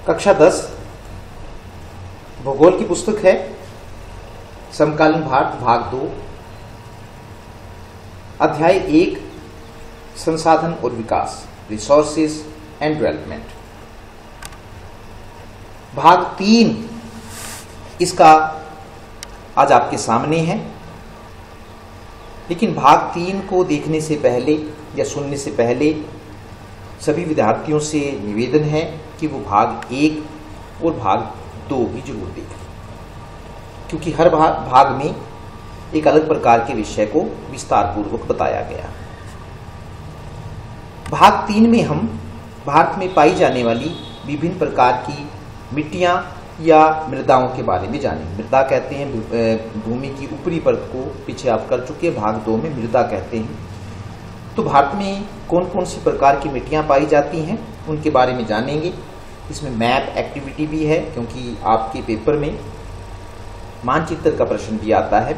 कक्षा 10 भूगोल की पुस्तक है। समकालीन भारत भाग 2, अध्याय 1 संसाधन और विकास, रिसोर्सेज एंड डेवलपमेंट। भाग 3 इसका आज आपके सामने है, लेकिन भाग 3 को देखने से पहले या सुनने से पहले सभी विद्यार्थियों से निवेदन है कि वो भाग 1 और भाग 2 भी जरूर देखें, क्योंकि हर भाग में एक अलग प्रकार के विषय को विस्तार पूर्वक बताया गया। भाग 3 में हम भारत में पाई जाने वाली विभिन्न प्रकार की मिट्टियां या मृदाओं के बारे में जानेंगे। मृदा कहते हैं भूमि की ऊपरी परत को, पीछे आप कर चुके हैं। भाग 2 में मृदा कहते हैं। तो भारत में कौन कौन सी प्रकार की मिट्टियां पाई जाती हैं उनके बारे में जानेंगे। इसमें मैप एक्टिविटी भी है, क्योंकि आपके पेपर में मानचित्र का प्रश्न भी आता है,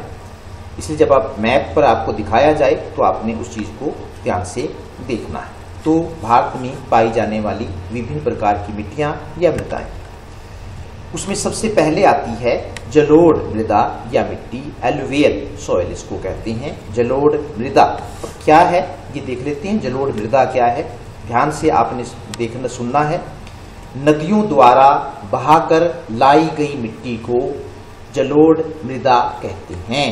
इसलिए जब आप मैप पर आपको दिखाया जाए तो आपने उस चीज को ध्यान से देखना है। तो भारत में पाई जाने वाली विभिन्न प्रकार की मिट्टियां या मृदाएं, उसमें सबसे पहले आती है जलोढ़ मृदा या मिट्टी, एलुवियल सॉइल इसको कहते हैं। जलोढ़ मृदा क्या है ये देख लेते हैं। जलोढ़ मृदा क्या है, ध्यान से आपने देखना सुनना है। नदियों द्वारा बहाकर लाई गई मिट्टी को जलोढ़ मृदा कहते हैं।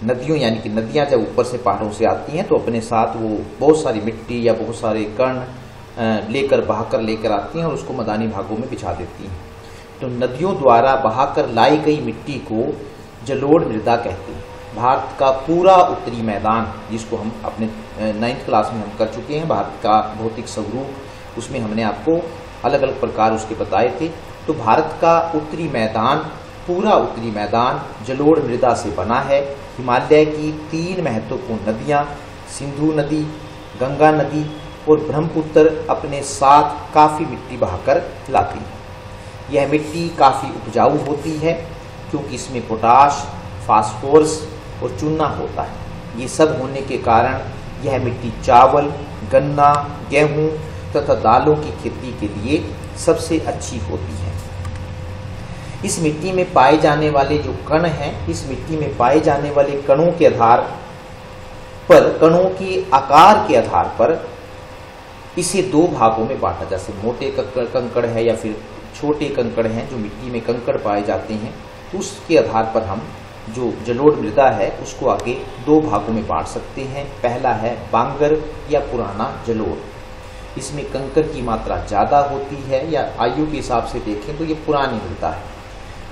नदियों यानी कि नदियां जब ऊपर से पहाड़ों से आती हैं तो अपने साथ वो बहुत सारी मिट्टी या बहुत सारे कण लेकर बहाकर लेकर आती हैं और उसको मैदानी भागों में बिछा देती हैं। तो नदियों द्वारा बहाकर लाई गई मिट्टी को जलोढ़ मृदा कहते हैं। भारत का पूरा उत्तरी मैदान, जिसको हम अपने 9th क्लास में हम कर चुके हैं, भारत का भौतिक स्वरूप, उसमें हमने आपको अलग अलग प्रकार उसके बताए थे। तो भारत का उत्तरी मैदान, पूरा उत्तरी मैदान जलोढ़ मृदा से बना है। हिमालय की 3 महत्वपूर्ण नदियां, सिंधु नदी, गंगा नदी और ब्रह्मपुत्र, अपने साथ काफी मिट्टी बहाकर लाती है। यह मिट्टी काफी उपजाऊ होती है, क्योंकि इसमें पोटाश, फास्फोरस और चूना होता है। ये सब होने के कारण यह मिट्टी चावल, गन्ना, गेहूं तथा दालों की खेती के लिए सबसे अच्छी होती है। इस मिट्टी में पाए जाने वाले जो कण हैं, इस मिट्टी में पाए जाने वाले कणों के आधार पर, कणों के आकार के आधार पर इसे 2 भागों में बांटा, जैसे मोटे कंकड़ है या फिर छोटे कंकड़ हैं जो मिट्टी में कंकड़ पाए जाते हैं। तो उसके आधार पर हम जो जलोढ़ मृदा है उसको आगे 2 भागों में बांट सकते हैं। पहला है बांगर या पुराना जलोढ़। इसमें कंकड़ की मात्रा ज्यादा होती है, या आयु के हिसाब से देखें तो ये पुरानी मृदा है।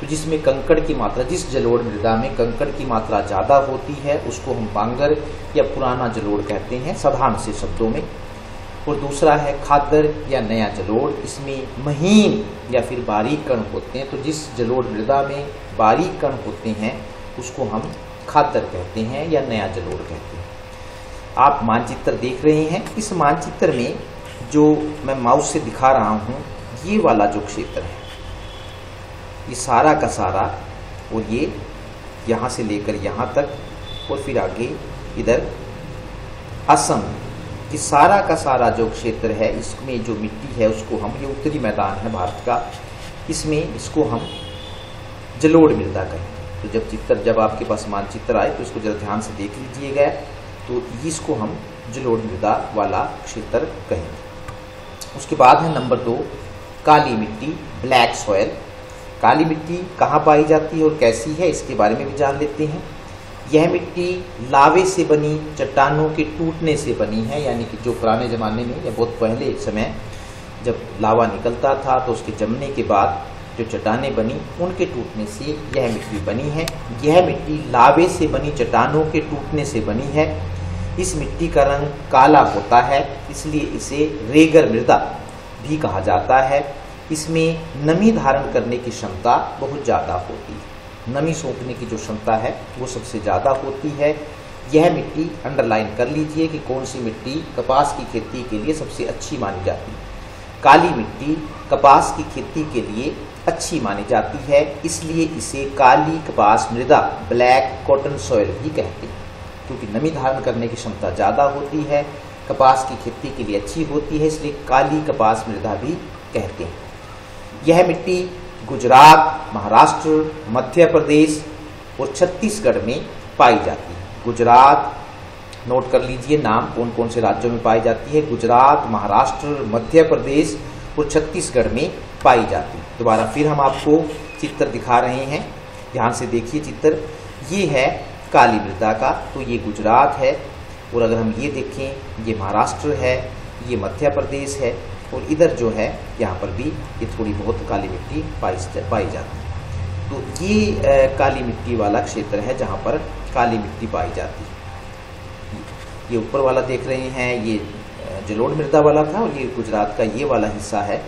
तो जिसमें कंकड़ की मात्रा, जिस जलोढ़ मृदा में कंकड़ की मात्रा ज्यादा होती है उसको हम बांगर या पुराना जलोढ़ कहते हैं साधारण से शब्दों में। और दूसरा है खादर या नया जलोढ़। इसमें महीन या फिर बारीक कण होते हैं। तो जिस जलोढ़ मृदा में बारीक कण होते हैं उसको हम खादर कहते हैं या नया जलोढ़ कहते हैं। आप मानचित्र देख रहे हैं। इस मानचित्र में जो मैं माउस से दिखा रहा हूं, ये वाला जो क्षेत्र है, ये सारा का सारा, और ये यहां से लेकर यहां तक और फिर आगे इधर असम, कि सारा का सारा जो क्षेत्र है, इसमें जो मिट्टी है उसको हम, ये उत्तरी मैदान है भारत का, इसमें इसको हम जलोढ़ मृदा कहें। तो जब आपके पास मानचित्र आए तो इसको जरा ध्यान से देख लीजिएगा। तो इसको हम जलोढ़ मृदा वाला क्षेत्र कहेंगे। उसके बाद है नंबर 2 काली मिट्टी, ब्लैक सॉयल। काली मिट्टी कहाँ पाई जाती है और कैसी है, इसके बारे में भी जान लेते हैं। यह मिट्टी लावे से बनी चट्टानों के टूटने से बनी है, यानी कि जो पुराने ज़माने में या बहुत पहले एक समय जब लावा निकलता था तो उसके जमने के बाद जो चट्टानें बनी उनके टूटने से यह मिट्टी बनी है। यह मिट्टी लावे से बनी चट्टानों के टूटने से बनी है। इस मिट्टी का रंग काला होता है, इसलिए इसे रेगर मृदा भी कहा जाता है। इसमें नमी धारण करने की क्षमता बहुत ज़्यादा होती है। नमी सोखने की जो क्षमता है वो सबसे ज़्यादा होती है। यह मिट्टी अंडरलाइन कर लीजिए कि कौन सी मिट्टी कपास की खेती के लिए सबसे अच्छी मानी जाती है। काली मिट्टी कपास की खेती के लिए अच्छी मानी जाती है, इसलिए इसे काली कपास मृदा, ब्लैक कॉटन सॉइल भी कहते हैं, क्योंकि नमी धारण करने की क्षमता ज़्यादा होती है। कपास की खेती के लिए अच्छी होती है, इसलिए काली कपास मृदा भी कहते हैं। यह मिट्टी गुजरात, महाराष्ट्र, मध्य प्रदेश और छत्तीसगढ़ में पाई जाती है। गुजरात, नोट कर लीजिए नाम कौन कौन से राज्यों में पाई जाती है। गुजरात, महाराष्ट्र, मध्य प्रदेश और छत्तीसगढ़ में पाई जाती है। दोबारा फिर हम आपको चित्र दिखा रहे हैं, ध्यान से देखिए चित्र। ये है काली मृदा का, तो ये गुजरात है, और अगर हम ये देखें ये महाराष्ट्र है, ये मध्य प्रदेश है, और इधर जो है यहाँ पर भी ये थोड़ी बहुत काली मिट्टी पाई जाती है। तो ये काली मिट्टी वाला क्षेत्र है जहाँ पर काली मिट्टी पाई जाती है। ये ऊपर वाला देख रहे हैं, ये जलोढ़ मृदा वाला था, और ये गुजरात का ये वाला हिस्सा है,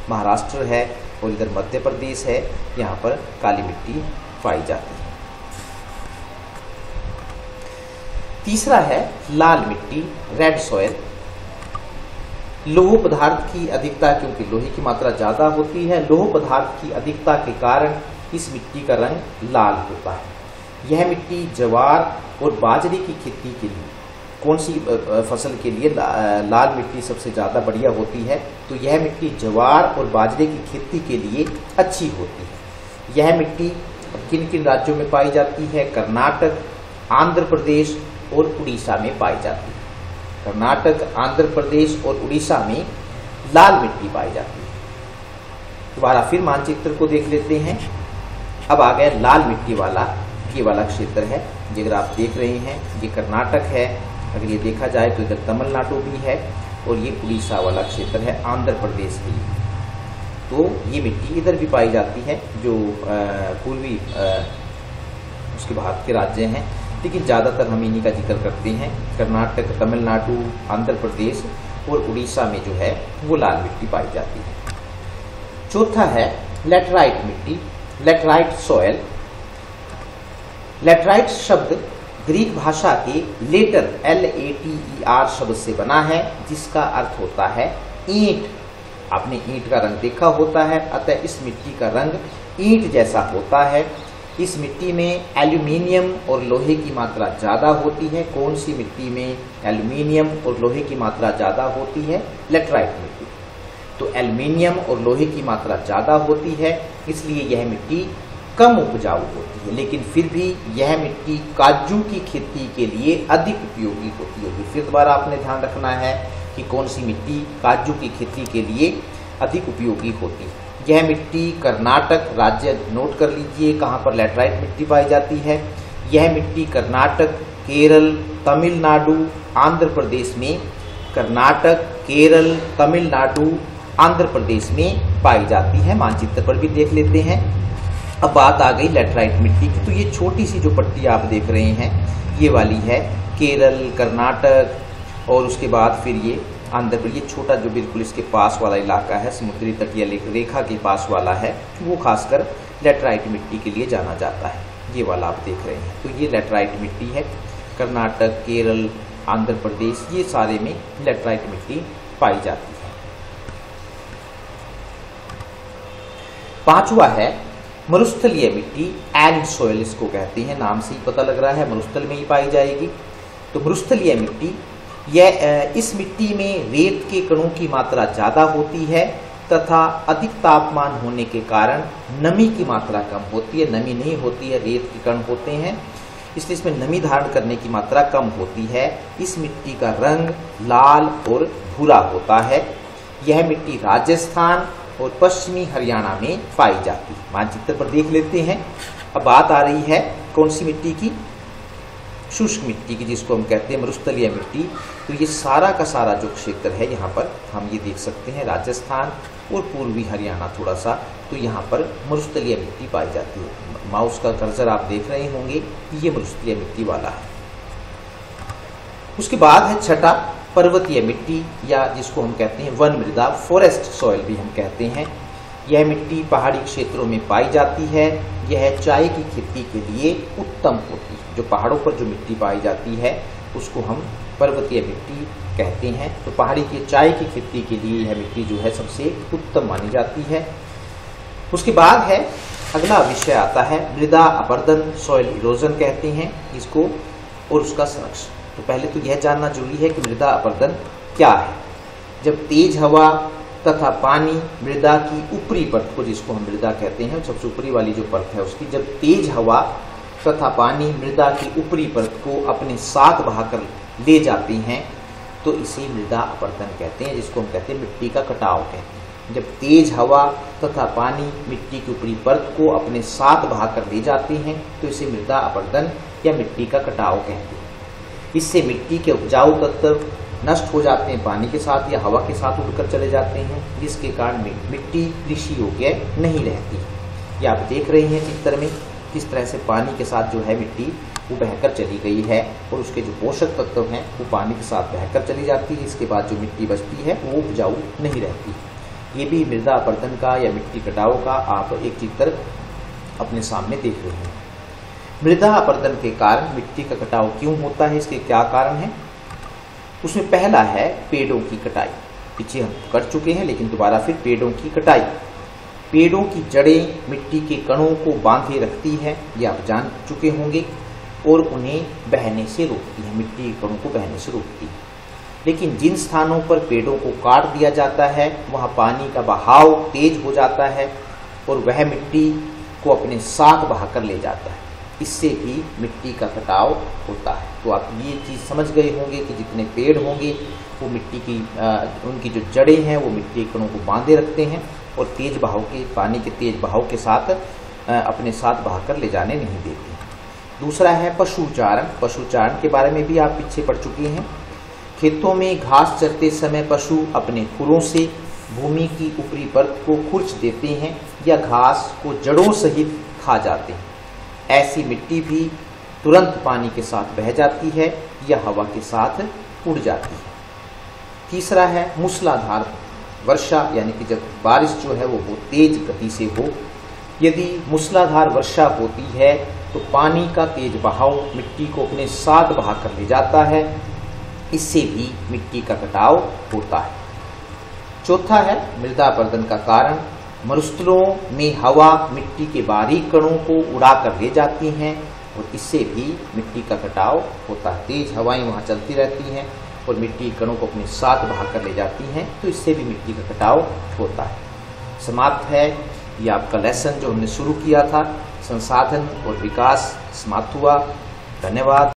महाराष्ट्र है, और इधर मध्य प्रदेश है, यहाँ पर काली मिट्टी पाई जाती है। तीसरा है लाल मिट्टी, रेड सॉयल। लौह पदार्थ की अधिकता, क्योंकि लोहे की मात्रा ज्यादा होती है, लौह पदार्थ की अधिकता के कारण इस मिट्टी का रंग लाल होता है। यह मिट्टी ज्वार और बाजरे की खेती के लिए, कौन सी फसल के लिए लाल मिट्टी सबसे ज्यादा बढ़िया होती है, तो यह मिट्टी ज्वार और बाजरे की खेती के लिए अच्छी होती है। यह मिट्टी किन किन राज्यों में पाई जाती है? कर्नाटक, आंध्र प्रदेश और उड़ीसा में पाई जाती है। कर्नाटक, आंध्र प्रदेश और उड़ीसा में लाल मिट्टी पाई जाती है। दोबारा फिर मानचित्र को देख लेते हैं। अब आ गया लाल मिट्टी वाला, ये वाला क्षेत्र है। ये अगर आप देख रहे हैं, ये कर्नाटक है, अगर ये देखा जाए तो इधर तमिलनाडु भी है, और ये उड़ीसा वाला क्षेत्र है, आंध्र प्रदेश भी। तो ये मिट्टी इधर भी पाई जाती है, जो पूर्वी उसके भारत के राज्य हैं, लेकिन ज़्यादातर हम इन्हीं का जिक्र करते हैं। कर्नाटक, तमिलनाडु, आंध्र प्रदेश और उड़ीसा में जो है वो लाल मिट्टी पाई जाती है। चौथा है लेटराइट मिट्टी, लेटराइट सॉयल। लेटराइट शब्द ग्रीक भाषा के लेटर LATER शब्द से बना है, जिसका अर्थ होता है ईंट। आपने ईंट का रंग देखा होता है, अतः इस मिट्टी का रंग ईंट जैसा होता है। इस मिट्टी में एल्यूमिनियम और लोहे की मात्रा ज्यादा होती है। कौन सी मिट्टी में एल्यूमिनियम और लोहे की मात्रा ज्यादा होती है? लेटराइट मिट्टी। तो एल्यूमिनियम और लोहे की मात्रा ज्यादा होती है, इसलिए यह मिट्टी कम उपजाऊ होती है, लेकिन फिर भी यह मिट्टी काजू की खेती के लिए अधिक उपयोगी होती होगी। फिर दोबारा आपने ध्यान रखना है कि कौन सी मिट्टी काजू की खेती के लिए अधिक उपयोगी होती है। यह मिट्टी कर्नाटक राज्य, नोट कर लीजिए कहाँ पर लेटराइट मिट्टी पाई जाती है। यह मिट्टी कर्नाटक, केरल, तमिलनाडु, आंध्र प्रदेश में, कर्नाटक, केरल, तमिलनाडु, आंध्र प्रदेश में पाई जाती है। मानचित्र पर भी देख लेते हैं। अब बात आ गई लेटराइट मिट्टी की, तो ये छोटी सी जो पट्टी आप देख रहे हैं, ये वाली है केरल, कर्नाटक, और उसके बाद फिर ये आंध्र प्रदेश। ये छोटा जो बिल्कुल इसके पास वाला इलाका है, समुद्री तटीय रेखा के पास वाला है, वो खासकर लेटराइट मिट्टी के लिए जाना जाता है। ये वाला आप देख रहे हैं, तो ये लेटराइट मिट्टी है। कर्नाटक, केरल, आंध्र प्रदेश, ये सारे में लेटराइट मिट्टी पाई जाती है। पांचवा है मरुस्थलीय मिट्टी, एरिड सॉइल इसको कहते हैं, नाम से ही पता लग रहा है मरुस्थल में ही पाई जाएगी। तो मरुस्थलीय मिट्टी, यह इस मिट्टी में रेत के कणों की मात्रा ज्यादा होती है तथा अधिक तापमान होने के कारण नमी की मात्रा कम होती है। नमी नहीं होती है, रेत के कण होते हैं, इसलिए इसमें नमी धारण करने की मात्रा कम होती है। इस मिट्टी का रंग लाल और भूरा होता है। यह मिट्टी राजस्थान और पश्चिमी हरियाणा में पाई जाती है। मानचित्र पर देख लेते हैं। अब बात आ रही है कौन सी मिट्टी की? शुष्क मिट्टी की, जिसको हम कहते हैं मरुस्थलीय मिट्टी। तो ये सारा का सारा जो क्षेत्र है, यहाँ पर हम ये देख सकते हैं राजस्थान और पूर्वी हरियाणा थोड़ा सा, तो यहाँ पर मरुस्थलीय मिट्टी पाई जाती है। माउस का कर्सर आप देख रहे होंगे, ये मरुस्थलीय मिट्टी वाला है। उसके बाद है छठा पर्वतीय मिट्टी, या जिसको हम कहते हैं वन मृदा, फॉरेस्ट सॉइल भी हम कहते हैं। यह मिट्टी पहाड़ी क्षेत्रों में पाई जाती है। यह चाय की खेती के लिए उत्तम होती है। जो पहाड़ों पर जो मिट्टी पाई जाती है उसको हम पर्वतीय मिट्टी कहते हैं। तो पहाड़ी की चाय की खेती के लिए यह मिट्टी जो है सबसे उत्तम मानी जाती है। उसके बाद है अगला विषय आता है मृदा अपरदन, सॉइल इरोजन कहते हैं इसको, और उसका संरक्षण। तो पहले तो यह जानना जरूरी है कि मृदा अपरदन क्या है? जब तेज हवा तथा पानी मृदा की ऊपरी परत को, जिसको हम मृदा कहते हैं, सबसे ऊपरी वाली जो परत है उसकी, जब तेज हवा तथा पानी मृदा की ऊपरी परत को अपने साथ बहाकर ले जाते हैं तो इसे मृदा अपरदन कहते हैं, जिसको हम कहते हैं मिट्टी का कटाव कहते हैं। जब तेज हवा तथा पानी मिट्टी की ऊपरी परत को अपने साथ बहाकर ले जाते हैं तो इसे मृदा अपरदन या मिट्टी का कटाव कहते हैं। इससे मिट्टी के उपजाऊ तत्व नष्ट हो जाते हैं, पानी के साथ या हवा के साथ उड़कर चले जाते हैं, जिसके कारण मिट्टी कृषि योग्य नहीं रहती। ये आप देख रहे हैं चित्र में किस तरह से पानी के साथ जो है मिट्टी वो बहकर चली गई है और उसके जो पोषक तत्व हैं वो पानी के साथ बहकर चली जाती है। इसके बाद जो मिट्टी बचती है वो उपजाऊ नहीं रहती। ये भी मृदा अपरदन का या मिट्टी कटाव का आप एक चित्र अपने सामने देख रहे हैं। मृदा अपरदन के कारण मिट्टी का कटाव क्यों होता है, इसके क्या कारण है? उसमें पहला है पेड़ों की कटाई। पीछे हम कर चुके हैं लेकिन दोबारा फिर पेड़ों की कटाई। पेड़ों की जड़ें मिट्टी के कणों को बांधे रखती है, ये आप जान चुके होंगे, और उन्हें बहने से रोकती है, मिट्टी के कणों को बहने से रोकती है। लेकिन जिन स्थानों पर पेड़ों को काट दिया जाता है वहाँ पानी का बहाव तेज हो जाता है और वह मिट्टी को अपने साथ बहाकर ले जाता है। इससे भी मिट्टी का कटाव होता है। तो आप ये चीज़ समझ गए होंगे कि जितने पेड़ होंगे वो मिट्टी की उनकी जो जड़ें हैं वो मिट्टी के कणों को बांधे रखते हैं और तेज बहाव के पानी के तेज बहाव के साथ अपने साथ बहाकर ले जाने नहीं देते। दूसरा है पशुचारण। पशुचारण के बारे में भी आप पीछे पढ़ चुके हैं। खेतों में घास चरते समय पशु अपने खुरों से भूमि की ऊपरी परत को खुरच देते हैं या घास को जड़ों सहित खा जाते हैं। ऐसी मिट्टी भी तुरंत पानी के साथ बह जाती है या हवा के साथ उड़ जाती है। तीसरा है मूसलाधार वर्षा, यानी कि जब बारिश जो है वो तेज गति से हो। यदि मूसलाधार वर्षा होती है तो पानी का तेज बहाव मिट्टी को अपने साथ बहाकर ले जाता है, इससे भी मिट्टी का कटाव होता है। चौथा है मृदा अपरदन का कारण। मरुस्थलों में हवा मिट्टी के बारीक कणों को उड़ाकर ले जाती हैं और इससे भी मिट्टी का कटाव होता है। तेज हवाएं वहाँ चलती रहती हैं और मिट्टी के कणों को अपने साथ बहाकर ले जाती हैं, तो इससे भी मिट्टी का कटाव होता है। समाप्त है ये आपका लेसन जो हमने शुरू किया था। संसाधन और विकास समाप्त हुआ। धन्यवाद।